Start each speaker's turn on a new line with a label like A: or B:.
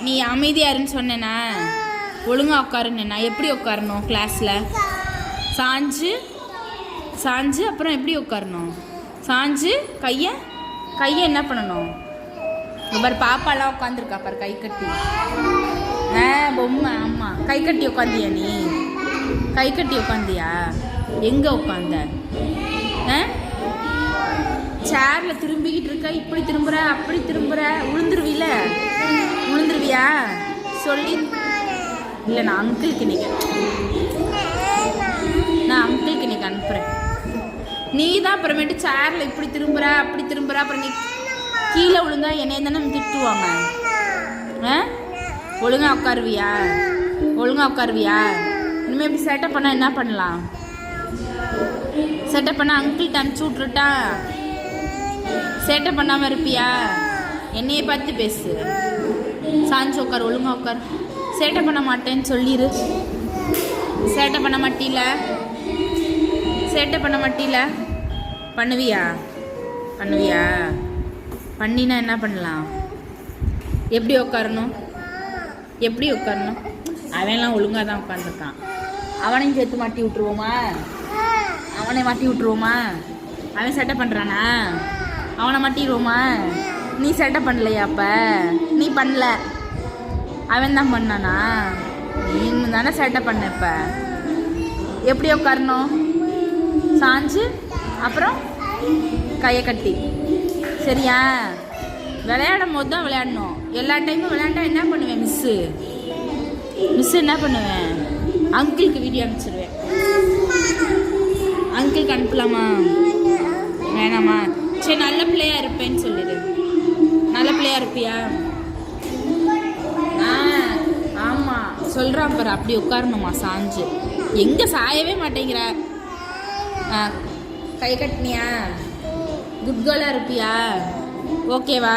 A: நீ அமைதியாக இருன்னு சொன்னேனா? ஒழுங்காக உட்காருன்னா எப்படி உட்காரணும் கிளாஸில்? சாஞ்சு சாஞ்சு அப்புறம் எப்படி உட்காரணும்? சாஞ்சு கையை என்ன பண்ணணும்? பாரு பாப்பாலாம் உட்காந்துருக்கா பாரு கை கட்டி. பொம்மை. ஆமாம், கை கட்டி உட்காந்தியா நீ? கை கட்டி உட்காந்தியா? எங்கே உட்காந்த? சேரில் திரும்பிக்கிட்டு இருக்க. இப்படி திரும்புகிற அப்படி திரும்புகிற. விழுந்துருவியா சொல்லி இல்லை. நான் அங்கிளுக்கு இன்னைக்கு அனுப்புகிறேன். நீ தான் அப்புறமேட்டு சேரில் இப்படி திரும்புகிற அப்படி திரும்புகிற. அப்புறம் நீ கீழே விழுந்தா என்னைய தானே திட்டுவாங்க. ஒழுங்காக உட்காருவியா? இனிமேல் இப்படி செட்டப் பண்ணால் என்ன பண்ணலாம்? செட்டப் பண்ணால் அங்கிள்கிட்ட அனுப்பிச்சி விட்ருட்டா? சேட்டை பண்ணாமல் இருப்பியா? என்னையை பார்த்து பேசு. சாஞ்சு உட்கார், ஒழுங்காக உட்கார். சேட்டை பண்ண மாட்டேன்னு சொல்லிடு. சேட்டை பண்ண மாட்டீல? பண்ணுவியா? பண்ணினா என்ன பண்ணலாம்? எப்படி உட்காரணும்? அவன்லாம் ஒழுங்காக தான் உட்காந்துருக்கான். அவனையும் சேர்த்து மாட்டி விட்டுருவோமா? அவன் சேட்டை பண்ணுறானா? அவனை மாட்டிடுவோமா? நீ சேட்டை பண்ணலையா? அப்போ நீ பண்ணல, அவன் தான் பண்ணானா? நீ தானே சேட்டை பண்ண. இப்போ எப்படி உட்காரணும்? சாஞ்சு அப்புறம் கையை கட்டி. சரியா? விளையாடும் போது தான் விளையாடணும். எல்லா டைமும் விளையாண்டா என்ன பண்ணுவேன்? மிஸ்ஸு என்ன பண்ணுவேன்? அங்கிளுக்கு வீடியோ அனுப்பிச்சிடுவேன். அங்கிளுக்கு அனுப்பலாமா? வேணாமா? சரி, நல்ல பிள்ளையா இருப்பேன்னு சொல்லிடு. நல்ல பிள்ளையா இருப்பியா? ஆமாம், சொல்கிறான் பாரு. அப்படி உட்காரணுமா சாஞ்சு? எங்கே சாயவே மாட்டேங்கிற. கை கட்டினியா? குட் கேர்ளாக இருப்பியா? ஓகேவா?